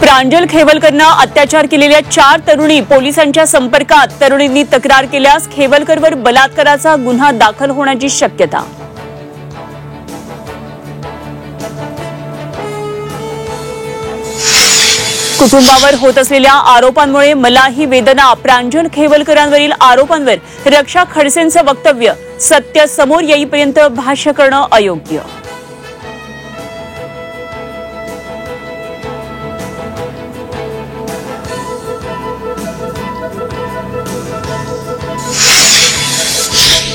प्रांजल खेवलकरनं अत्याचार केलेल्या 4 तरुणी पोलिसांच्या संपर्कात. तरुणींनी तक्रार केल्यास खेवलकरवर बलात्काराचा गुन्हा दाखल होण्याची शक्यता. कुटुंबावर होत असलेल्या आरोपांमुळे मलाही वेदना. प्रांजल खेवलकरांवरील आरोपांवर रक्षा खडसेंचं वक्तव्य. सत्य समोर येईपर्यंत भाष्य करणं अयोग्य.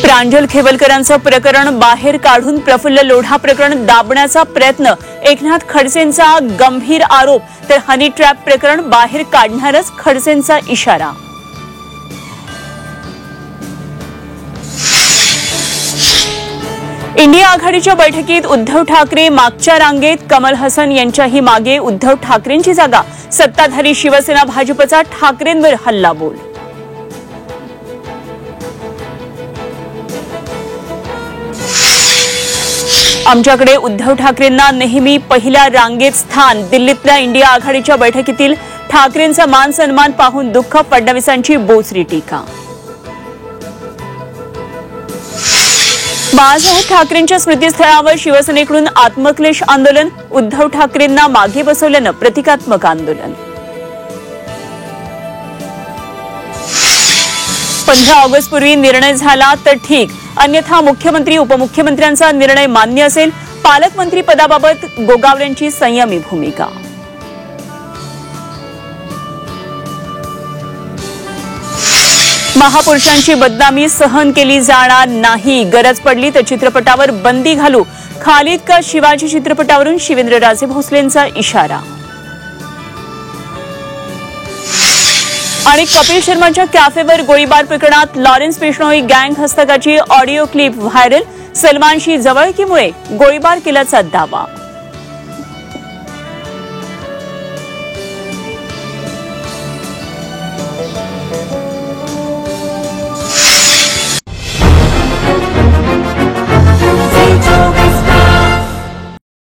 प्रांजल खेवलकरांचं प्रकरण बाहेर काढून प्रफुल्ल लोढा प्रकरण दाबण्याचा प्रयत्न. एकनाथ खडसेंचा गंभीर आरोप. तर हनी ट्रॅप प्रकरण बाहेर काढणारच खडसेंचा इशारा. इंडिया आघाडीच्या बैठकीत उद्धव ठाकरे मागच्या रांगेत. कमल हसन यांच्याही मागे उद्धव ठाकरेंची जागा. सत्ताधारी शिवसेना भाजपचा ठाकरेंवर हल्लाबोल. आमच्याकडे उद्धव ठाकरेंना नेहमी पहिल्या रांगेत स्थान. दिल्लीतल्या इंडिया आघाडीच्या बैठकीतील ठाकरेंचा मान सन्मान पाहून दुःख. फडणवीसांची बोचरी टीका. बाळासाहेब ठाकरेंच्या स्मृतीस्थळावर शिवसेनेकडून आत्मक्लेश आंदोलन. उद्धव ठाकरेंना मागे बसवल्यानं प्रतिकात्मक आंदोलन. 15 ऑगस्टपूर्वी निर्णय झाला तर ठीक, अन्यथा मुख्यमंत्री उपमुख्यमंत्र्यांचा निर्णय मान्य असेल. पालकमंत्री पदाबाबत गोगावलेंची संयमी भूमिका. महापुरुषांची बदनामी सहन केली जाणार नाही. गरज पडली तर चित्रपटावर बंदी घालू. खालिद का शिवाजी चित्रपटावरून शिवेंद्रराजे भोसलेंचा इशारा. आणि कपिल शर्माच्या कॅफेवर गोळीबार प्रकरणात लॉरेन्स बिश्नोई गँग हस्तकाची ऑडिओ क्लिप व्हायरल. सलमानशी जवळकीमुळे गोळीबार केल्याचा दावा.